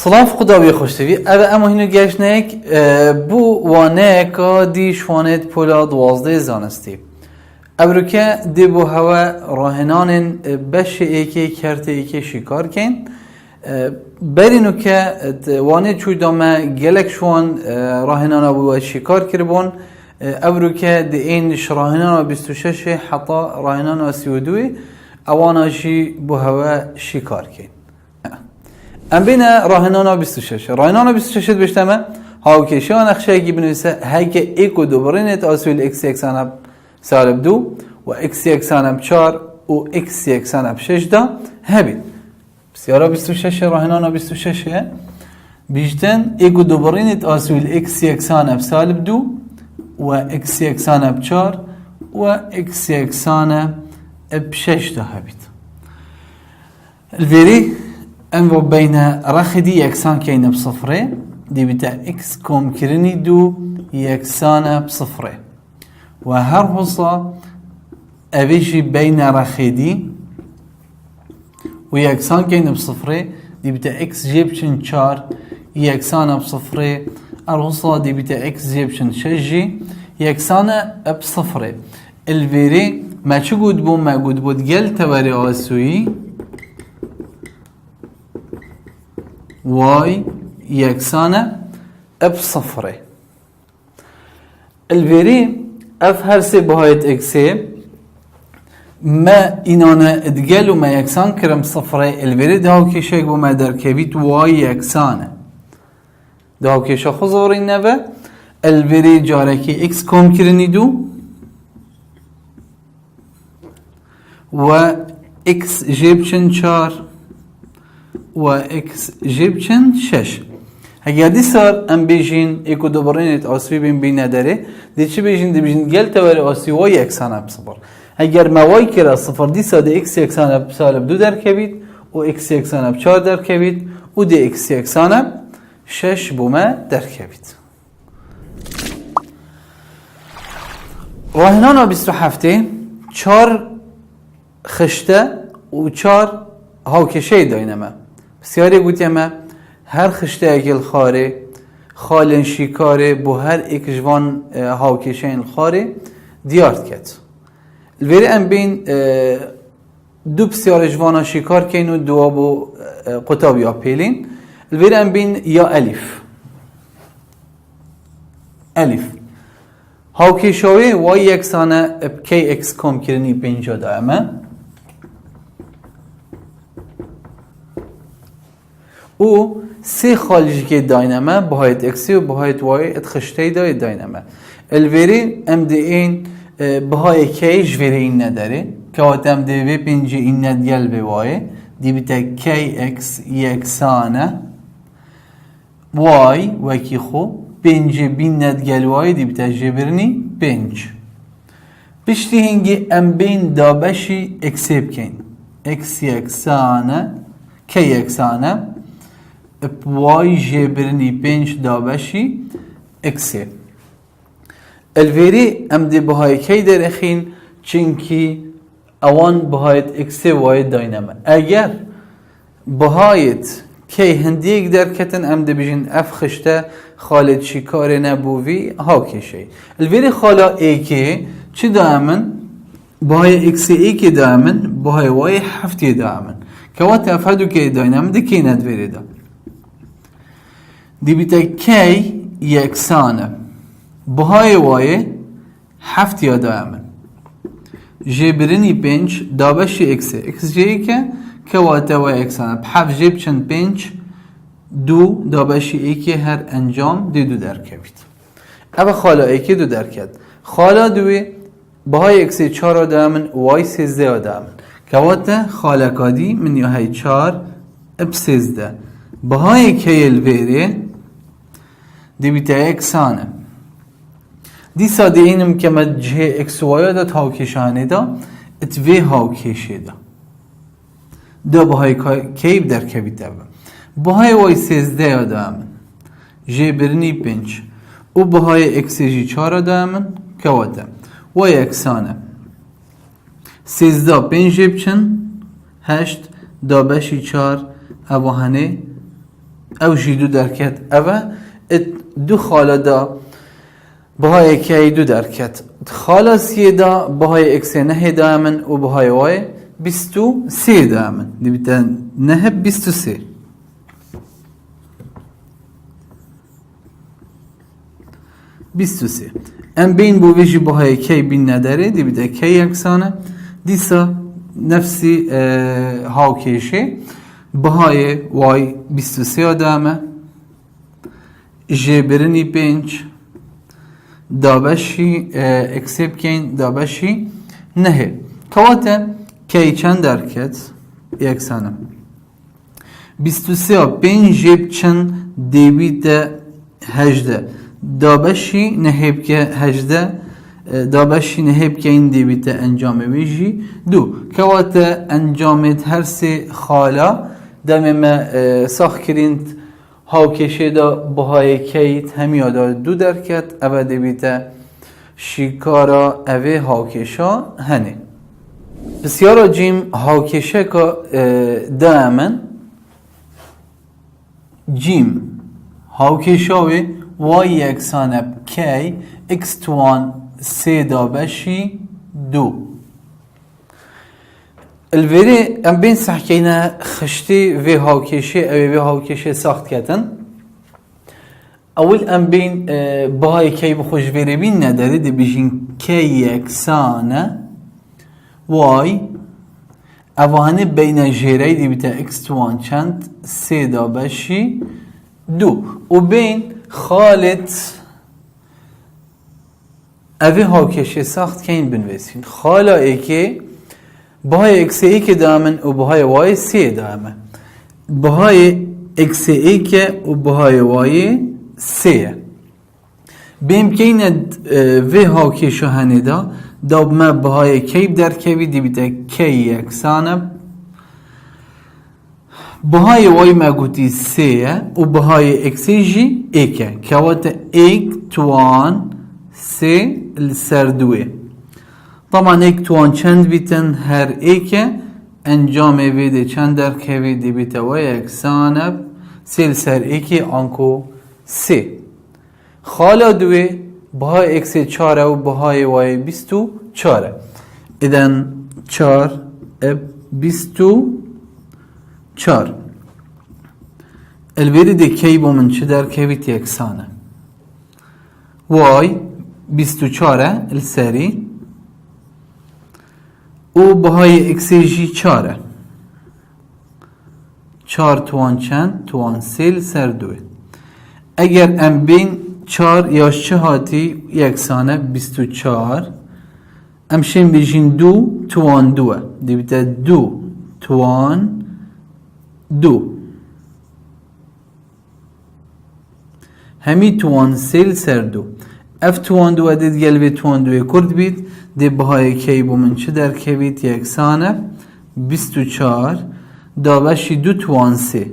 سلاف قوتابی خوشتوی اوه اما هینو گشنک بو وانه که دیش وانه پولا 12 زانستی ابرو که دی بو هوا راهێنان بش ایکی کرته ایکی شکار کن برینو که وانه چوی دامه گلک شوان راهێنان بو شکار کربون ابرو که دی اینش راهێنان 26 حتی راهێنان 32 اواناشی بو هوا شکار کن ام بین راهێنان 26 راهێنان 26 بشتمه هاوکشان اخشایی بنویسه هک ایک و دو برینت آسویل اکس یکسان سالب 2 و اکس یکسان 4 و اکس یکسان 6 دا هبید بسیارا 26 راهێنان 26 بیشتن ایک و دو برینت آسویل اکس یکسان سالب 2 و اکس یکسان 4 و اکس یکسان 6 دا هبید الویری انو بین رخدی یکسان کینه بصفره دی بیتا اکس کم کرنی دو یکسان بصفره و هر حصا اویجی بین رخدی و یکسان کینه بصفره دی بیتا اکس جیبچن 4 یکسان بصفره هر حصا دی بیتا اکس جیبچن 6 یکسان بصفره الویری ما چه گود بود ما گود بود گل توری آسویی واي يكسانه بصفره الفيري اف هرسي بهايت اكسي ما انانا ادقل وما يكسان كرم صفره الفيري دهو كيشيك بما دركبيت واي يكسانه دهو كيشا خزورين نبا الفيري جاركي اكس كوم كرني دو و اكس جيبشن 4 و اکس جیبچن 6 اگر دی سر ام بیجین ایکو دو برینت آسوی بین نداره دی چی بیجین دی بیجین گل توری آسوی وای یکسان بصفر اگر ما وای کرا صفر دی ساده اکس یکسان سالب 2 در کبید و اکس یکسان 4 در کبید و دی اکس یکسان 6 بومه در کبید راهێنان 27 4 خشته و 4 هاوکشه داینمه بسیاری گوتیمه هر خشته اگل خاره خالن شیکاره بو هر ایک جوان هاوکشین خاره دیارت کت الویری ام بین دو بسیار جوانا شیکار کن و دو بو قوتابی پیلین الویری ام بین یا الف هاوکشاوی وای یکسانه کی اکس کم کرنی 50 دائمه او سه خالجی که داینامه باید اکسی و باید وای اتخشته دای داینامه الویری ام دی این بهای کی جوری این نداره که آتم دی وی پنجی این ندیل به وای دی بیتا کی اکس یکسانه وای وکی خو پنجی بین ندیل وای دی بیتا جبرنی پنج بشتی هنگی ام بین دابشی اکسی بکن اکس یکسانه کی یکسانه وای جبرنی 5 دابشی اکسه الویری ام دی بهای کی در اخین چنکی اوان بهایت اکسه وای داینامه اگر بهایت کی هندیک در کتن ام دی بجین اف خشته خالد شکار نبوی ها کشه الویری خالا ایکی چی دامن بهای اکسه ایکی دامن بهای وای هفتی دامن که وقت افهدو که داینامه دی کی ندویری دا دی بیتا کی یکسانه بهای وای هفت یا دائمن جبرنی 5 دابشی اکسه اکس جایی که واتا وای یکسانه بحف جب چند 5 دو دابشی ایکی هر انجام دی دو در کبید اوه خالا ایکی دو در کد خالا دوی بهای اکسه 4 دائمن وای 13 دائمن که واتا خالا کادی من یا های 4 اب 13 بهای کی الویری دی بیتا یکسانه دی ساده اینم که ما جه اکس و وای داد هاوکشانه دا ات وی هاوکشه دا دو بهای کیب در کبید دا بهای وای 13 دا امن جه برنی 5 و بهای اکس جی 4 دا امن که وادا وای یکسانه 13 5 بچن 8 دابشی 4 اوهانه او جی دو درکت اوه دو خاله دا بهای کی دو درکت خاله سیه دا بهای اکس نه دامن و بهای وای 23 دامن دی بیتن نه 23 23 ام بین بو ویجی بهای کی بین نداره دی بیده کی یکسانه دیسا نفسی هاوکیشه بهای وای 23 دامه جبرنی 5 دابشی اکسپ کین دابشی نه کواته کی چند درکت یکسانه 23 5 جب چند دیوید 18 دابشی نهب که 18 دابشی نهب که این دیوید انجام ویجی دو کواته انجامت هر سه خالا دم ما ساخت کریند هاوکشه دا بهای کیت همی دار دو درکت اوه دیوید شیکارا اوه هاوکشا هنه بسیار جیم هاوکشه که دامن جیم هاوکشاوی وای یکسانه کی اکس توان سه دابشی دو الوری ام بین سحکینه خشتی و هاوکشه اوی هاوکشه ساخت کتن اول ام بین بای کی بخوش وری بین نداره دی بیشین کی یکسانه وای اوانه بین جیره دی بیتا اکس توان چند سه دابشی دو و بین خالت اوی هاوکشه ساخت که این بنویسین خالا ای که بهای اکس ای که دامن و بهای وای سی دامه بهای اکس ای که و بهای وای سیه بیم که این وی هاوکشه هنه دا ما بهای کیب در کوی دی بیتا کی یکسانه بهای وای مگوتی سیه و بهای اکسی جی ایکه که وقت ایک توان سی السردوه طبعا ایک توان چند بیتن هر ایکه انجام ویده چند در کوی دی بیتا وای اکسانه سی السر ایکی آنکو سی خالا دوه بهای اکسی چاره و بهای وای 24 ایدن 4 24 الوری دی کی با من چه در کویت یکسانه وای 24 السری او بهای اکسی جی 4 4 توان چند توان سیل سر دوه اگر ام بین 4 یا 4 هاتی یکسانه 24 امشین بیجین 2 توان 2 دی بیتا 2 توان 2 همی توان سیل سر دو اف توان دو دید گلوی توان دوی کرد بید دی بهای کی بو من چه در کویت یکسانه 24 دابشی 2 توان سی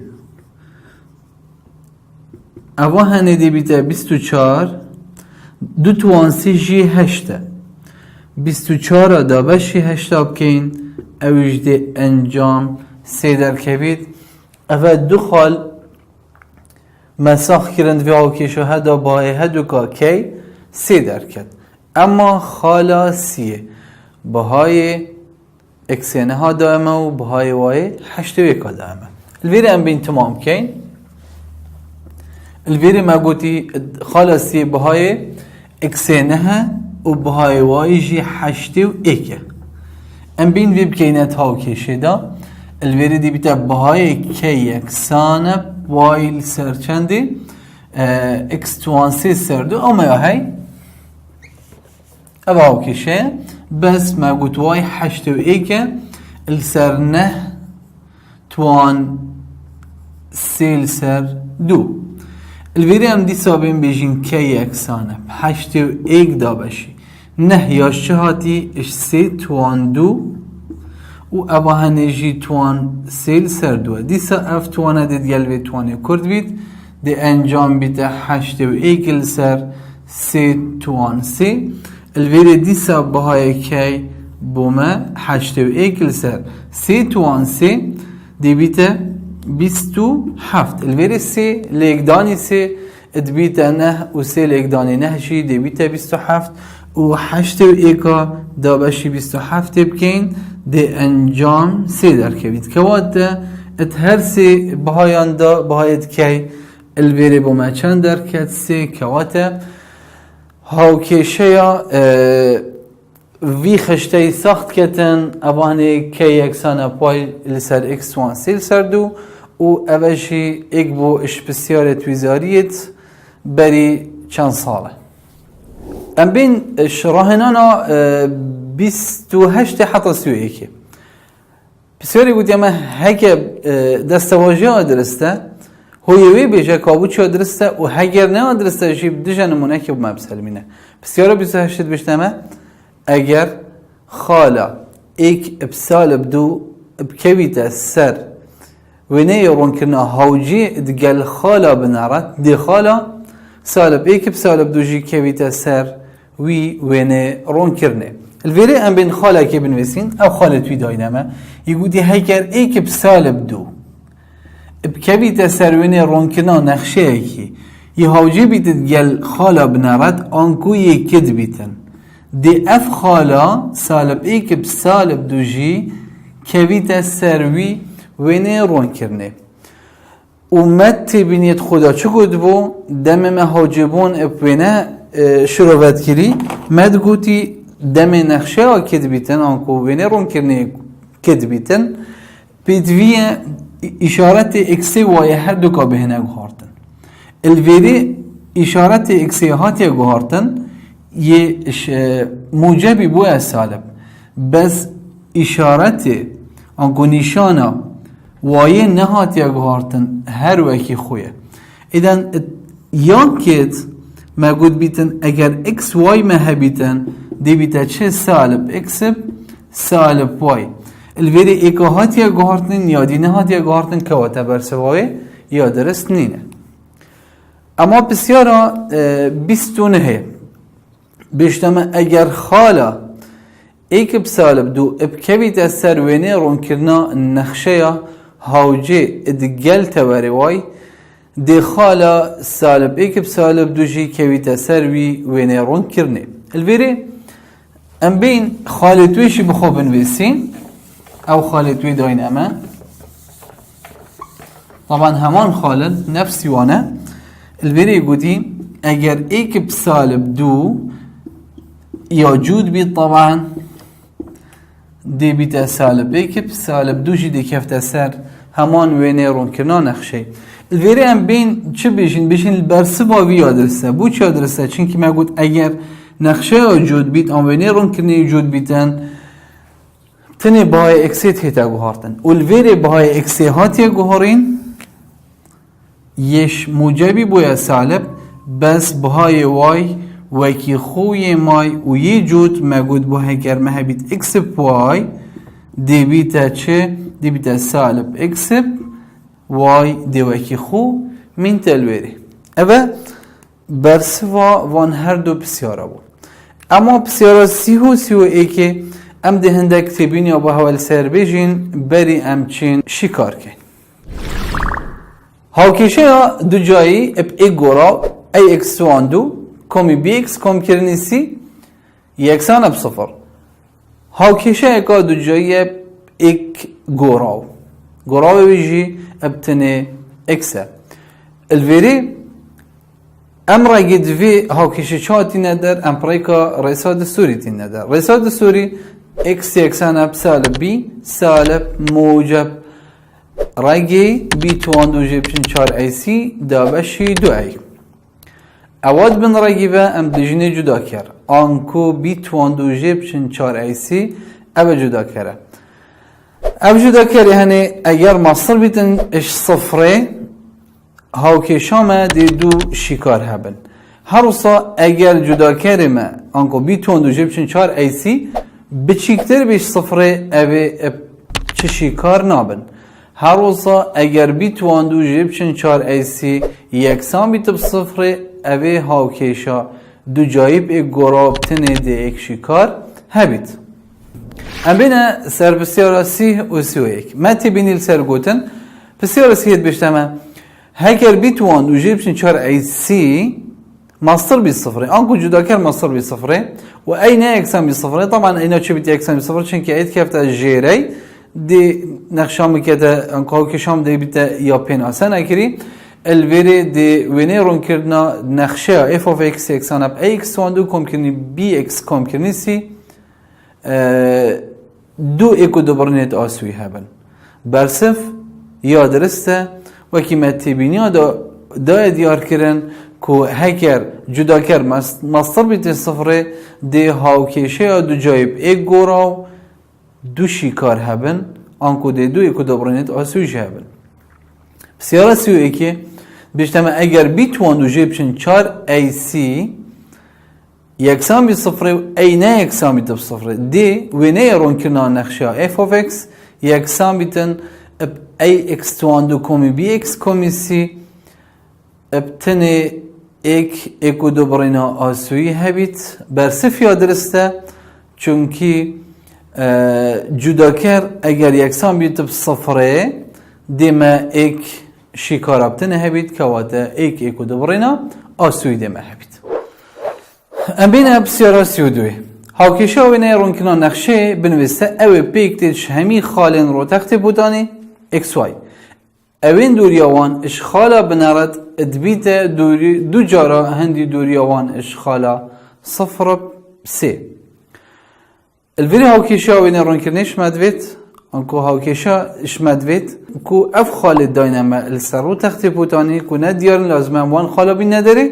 اوه هنه دی بیتا 24 2 توان سی جی 8 24 دابشی 8 بکین اویج دی انجام سی در کویت اوه دو خال مساخ کرند و آوکیشو هدا بای هدو که کی سی درکت اما خالا سیه بهای اکسینه ها دائمه و بهای وای 8 و 1 دائمه الویری ام بین تمام کن الویری ما گوتی خالا سیه بهای اکسینه ها و بهای وای جی 8 و 1 ام بین وی بکینت هاوکیشه دا الویری دی بیتا بهای کی یکسانه وایل سر چندی اکس توان سی سر دو اما یا هی او هاوکیشه بس ما گوت وای 8 و 1 السر نه توان سیل سر دو الویری هم دی سابین بیجین کی یکسانه 8 و 1 دا باشی نه یا هاتی اش سی توان دو و اوه هنجی توان سیل سر دوه دیسا اف توانه دید گلوی توانه کرد بید دی انجام بیده 8 و 1 سر سی توان سی الویری دیسا بهای کی بومه 8 و 1 سر سی توان سی دی بیده 27 الویری سه لیکدانی سه ادبیتا نه و سه لیکدانی نه شی دبیتا 27 و 8 و ایکا دا بشی 27 بکین ده انجام سه در کبید که واده ات هر سه بهایان دا بهایت که الویری بومه چند در کد سه که واده هاوکیشه یا وی خشته ساخت کتن اوانه که یکسانه پای لسر اکس وان سیل سردو و اوشی ایک بو اشپسیار تویزاریت بری چند ساله ام بین راهێنانا 28 حتی 31 بسیاری بود یما هکه دستواجه آدرسته هویوی بیجه کابوچی آدرسته و هگر نه آدرسته جیب دیجه نمونه که بوم بسلمینه بسیارا 28 بشتمه اگر خالا ایک ابسال بدو بکویت سر وینه روونکردنەوە هاوجی دگل خالا بنارد دی خالا سالب ایک بسالب دو جی کویت سر وی وینه روونکردنە الویره ام بین خالا که بنویسین او خالا توی داینامه یگودی هکر ایک بسالب دو بکویت سر وینه روونکردنەوە نقشه ایکی یه هاوجی بیتد گل خالا بنارد آنکو یکد بیتن دی اف خالا سالب ایک بسالب دو جی کویت سر وی وینه روونکردنە اومد تبینیت خدا چه گود بو دم مهاجبون وینه شروعات کری مد گوتی دم نقشه ها کد بیتن آنکو وینه روونکردنە کد بیتن بدوی اشارت اکسی وای هر دو که بهنه گوهارتن الویری اشارت اکسی هاتی گوهارتن یه موجبی بوی سالب بس اشارت آنکو نشانا وایه نهات یا گوهارتن هر وکی خویه ایدن یا کت مگود بیتن اگر اکس وای مه بیتن دی بیتا چه سالب اکس سالب وای الویری ایکا هات یا گوهارتن یا دی نهات یا گوهارتن که واتا برسوای یا درست نینه اما بسیارا 29 بیشتمه اگر خالا ایک بسالب دو ابکویت سر وینه روونکردنە نقشه یا هاوجه ادگل تواری وای دی خالا سالب ایک بسالب دو جی کویت سر وینه روونکردنە الویری ام بین خالتویشی بخو بنویسین او خالتوی داین اما طبعا همان خالد نفسی وانه الویری گودی اگر ایک بسالب دو یا جود بید طبعا دی بیت سالب ایک سالب دو جی دی کفت سر همان وینه روونکردنە نقشه الویری ام بین چه بیشین برسی با وی آدرسه بو چه آدرسه چونکه ما گود اگر نقشه ها جود بیت آن وینه روونکردنە جود بیتن تنی باهای اکسیت هیتا گوهارتن الویری باهای اکسی هاتی گوهارین یش موجبی بویا سالب بس باهای وای وکی خوی مای و یه جود مگود با هگر مهبیت اکس وای دی بیتا چه دی بیتا سالب اکس وای دی وکی خو من تلویری اوه برسوا وان هر دو بسیارا بود اما بسیارا سی و ایکه ام ده هندک تبین یا با حوال سر بیجین بری امچین شکار کن هاوکیشه یا دو جایی اب ایک گورا ای اکس وان دو کمی بی اکس کم کرنی سی یکسان اب صفر هاوکیشه اکا دو جایی ایک گوراو بیجی اب تنه اکسه الویری ام رگی دوی هاوکیشه چاتی ندر ام پریکا ریسا دستوری تی ندر ریسا دستوری اکس یکسان اب سالب بی سالب موجب رگی بی توان دو جیبشن 4 ای سی دابشی 2 ای اواد بن رگیبه ام دجینه جدا کر آنکو بی توان دو جیبشن 4 ای سی او جدا کره او جدا کره هنه اگر مصر بیتن اش صفره هاوکیشامه دی دو شکار هبن هر روزا اگر جدا کره ما آنکو بی توان دو جیبشن 4 ای سی بچیکتر بیش صفره اوه چه شکار نابن هر روزا اگر بی توان دو جیبشن 4 ای سی یکسان بیتب صفره اوه هاوکیشا دو جایب ایک گراب تنه ده ایک شکار هبید ام بینه سر بسیارا 30 و 31 ما تبینیل سر گوتن بسیار سیت بشتمه هگر بیتوان و جیب چن 4 ای سی ماستر بی صفره آنکو جدا کر ماستر بی صفره و ای نه اکسان بی صفره طبعا اینا چه بیتی اکسان بی صفره چون که اید کفت جیری دی نقشام که ده آنکو کشام دی بیت یا پین آسان اکری الوری دی وینه روونکردنا نقشه اف of x اکسان اب ای اکس تواندو کم کرنی بی اکس کم کرنی سی دو اکو دوبرنیت آسوی هبن برصف یا درسته وکی متبینی دا دیار کردن که هکر جدا کرد ماستر بیت صفره ده هاوکیشه یا دو جایب ایک گوراو دو شیکار هبن آنکو ده دو اکو دوبرنیت آسویش هبن بسیار سیو ایکی بیشتمه اگر بیتوان دو جایب چن 4 ای سی یکسان بی صفره و ای نه یکسان بیت صفره دی وینه روونکردنا نقشه اف of x یکسان بیتن ای اکس تواندو کمی بی اکس کمی سی ابتنی اکو دوبرینا آسوی هبیت برصف یا درسته چونکی جدا کر اگر یکسان بیت صفره دیمه ایک شیکار ابتنی هبیت که واتا اکو دوبرینا آسوی دیمه هبیت ام بین بسیار سیودوی هاوکیشه و نه روونکردنا نقشه بنویسته او پیکتش همی خالن رو تخت بودانی اکس وای اوین دوریاوان اشخالا بنارد ادبیت دو جارا هندی دوریاوان اشخالا صفر سه الویری هاوکیشه و نه روونکردنش مدوید انکو هاوکیشه اش مدوید کو اف خالد داینما السر رو تخت بودانی کو نه دیارن لازم وان خالا بین نداره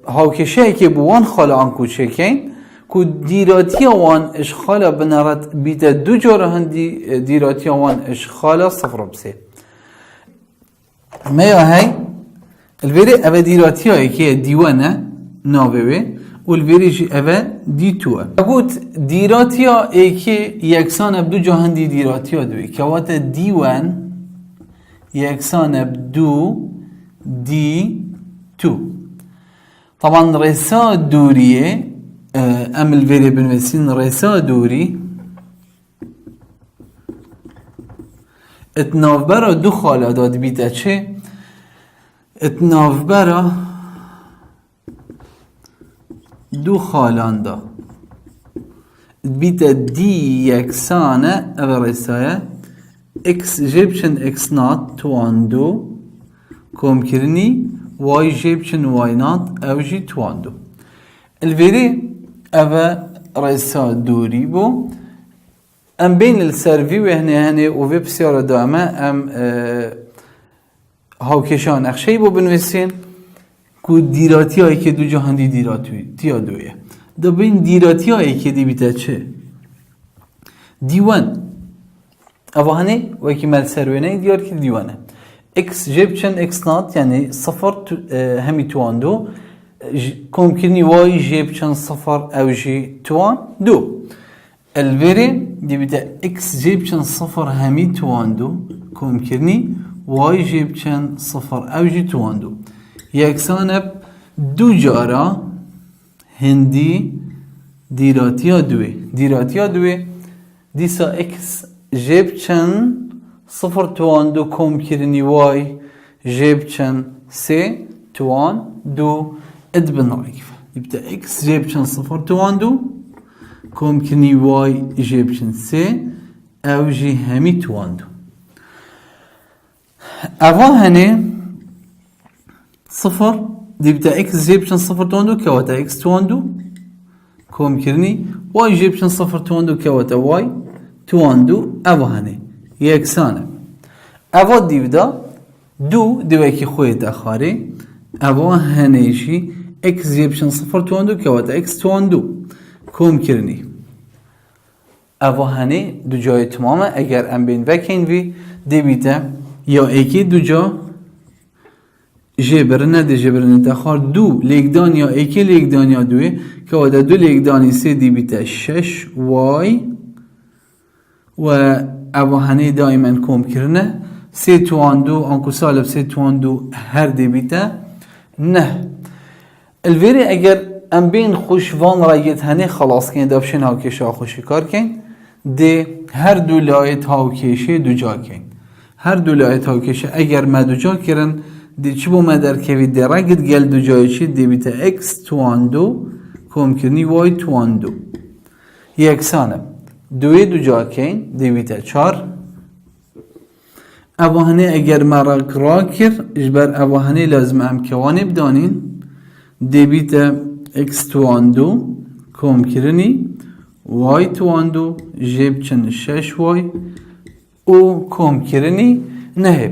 هاوکیشه ای که بوان خالا آنکو چکین کو دیراتی وان اشخالا بنارد بیت دو جاره هندی دیراتی وان اشخالا صفر بسه ما هی الویری اوه دیراتی هایی که دیوانه ناوه و الویری جی اوه دیتوه اگوت دیراتی هایی که یکسان اب دو جا هندی دیراتی ها دوی که وات دیوان یکسان اب دو دی تو طبعا رسا دوریه امل ویری بنویسین رسا دوری اتنافبرا دو خاله داد بیده چه اتنافبرا دو خالان دا بیده دی یکسانه او رسایه اکس جیبشن اکس نات توان دو کم کرنی وای جیبشن وای نات او جی توان دو الویری اوه رئیسا دوری بو ام بین السروی و هنه و وی بسیار دامه ام هاوکشان اخشی بو بنویسین که دیراتی هایی که دو جهاندی دیراتی تیا دویه دا بین دیراتی هایی که دی بیده چه دیوان اوه هنه وکی مل سروینه دیار که دیوانه اکس جیبچن اکس نات یعنی صفر همی توان دو ممکنی وای جیب چند صفر او جی توان دو الویری دی بیده اکس جیب چند صفر همی توان دو ممکنی وای جیب چند صفر او جی توان دو یکسان اب دو جارا هندی دیراتیا دوی دیسا اکس جیب چند صفر توان دو ممکنی وای جیب چند سه توان دو ادبن رایفه يبدأ اكس جيبشن صفر تواندو ممكني واي جيبشن سي او جي همي تواندو اول هني صفر يبدأ اكس جيبشن صفر تواندو كواتا اكس تواندو ممكني واي جيبشن صفر تواندو كواتا واي تواندو اول هني يكسانه اول ديبدا دو دوكي خويت اخاري اول هنيشي اكس جيبشن صفر تواندو كواتا اكس تواندو ممكني اوا هنه دو جای تمامه اگر ام بین وکین وی دیبیده یا ایکی دو جا جبرنه ده جبرنه تخار دو لیکدان یا ایکی لیکدان یا دوی که وادا دو لیکدانی سه دیبیده 6 وای و اوا هنه دائما کم کرنه سه تواندو انکو سالب سه تواندو هر دیبیده نه الویری اگر ام بین خوشوان رایت هنه خلاص کن دافشن هاوکشه خوشی کار کن ده هر دو لایت هاوکشه دو جا کن هر دو لایت هاوکشه اگر مدوجا کرن دی چی بو مدرکوی درگت گل دو جای چی دی بیتا x تواندو کمکرنی وای تواندو یکسانه دوی دو جا کین دی بیتا 4 اوهنه اگر مراک را کر اجبر اوهنه لازم ام کوانی بدانین دی بیتا x تواندو کمکرنی وای تواندو جیب چند 6 وای او کمکرنی نه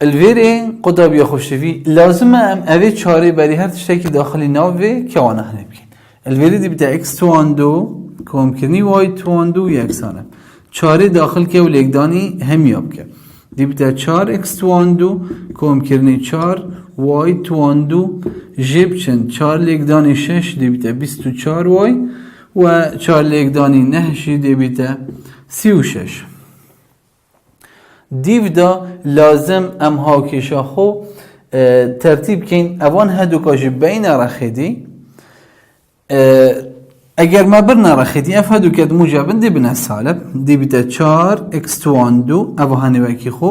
الویره قوتابی خوشوی لازم ام اوی چاره بری هر تشتکی داخلی ناوی کوانه هنه بکن الویره دی بیتا x تواندو کمکرنی وای تواندو یکسانه چاره داخل که و لگدانی همیاب که دی بیتا 4 x تواندو کمکرنی 4 وای تواندو جیب چند 4 لگدانی 6 دی بیتا 24 وای و 4 لگدانی 9 دی بیتا 36 دیو دا لازم ام هاوکشا خو ترتیب کن اوان هدو کاجی بین رخیدی اگر ما برنا رخیدی اف هدو کد موجبن دی بنا سالب دی بیتا 4 x تواندو اوهانی وکی خو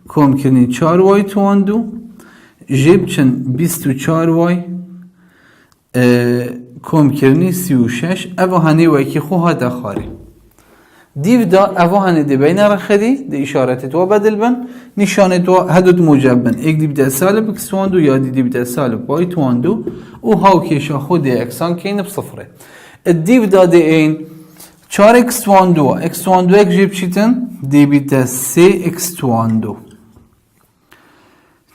کم کرنی 4 وای تواندو جیب چن 24 وای کم کرنی 36 اوهانی وکی خو هادا خاری دیو دا اوهانی دی بین رخیدی دی اشارت تو بدل بن نشانه تو هدو موجب بن یک دی بیتا سالب x تواندو یا دی بیتا سالب وای تواندو او هاوکشا خود اکسان کین بصفره دیو دا دی این 4 x تواندو x تواندو یک جیب چیتن دی بیتا 3 x تواندو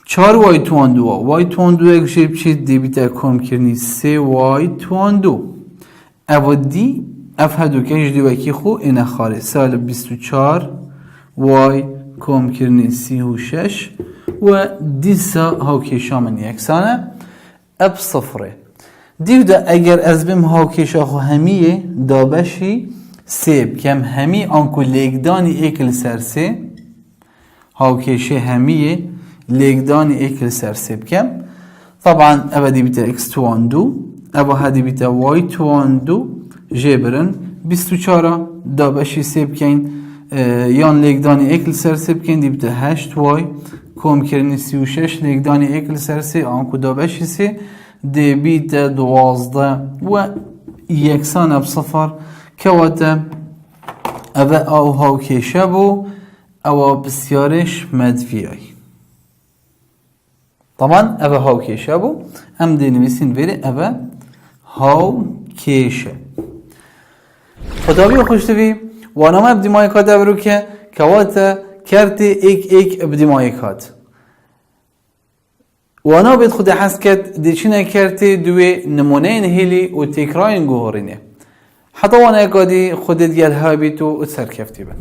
4 وای تواندو وای تواندو یک جیب چیت دی بیتا کم کرنی 3 وای تواندو او دی اف هدو کش دی وکی خو این خاره سالب 24 وای کم کرنی 36 و دیسا هاوکشا من یکسانه اب صفره دیو دا اگر از بیم هاوکشا خو همیه دا بشی سیب کم همی آنکو لگدانی ایکل سر سه هاوکشه همیه لگدانی ایکل سر سیب کم طبعا اوه دی بیتا x تواندو اوه هدی بیتا y تواندو جبرن 24 دا بشی سیب کن یان لگدانی ایکل سر سیب کن دی بیتا 8 y کم کرنی 36 لگدانی ایکل سر سه آنکو دا بشی سه دی بیتا 12 و یکسان اب صفر کواتا اوه او هاوکشه بو او بسیارش مدفیای طبعا اوه هاوکشه بو هم دی نویسین ویره اوه هاوکشه قوتابی خوشتوی وانام ابدیمای کات برو که کواتا کرتی ایک ابدیمای کات وانا بید خود حس کد دیچینه کرتی دوی نمونه نهیلی و تکراین گوهرینه حتی وانا اکادی خودت گل ها بیتو و سرکفتی بن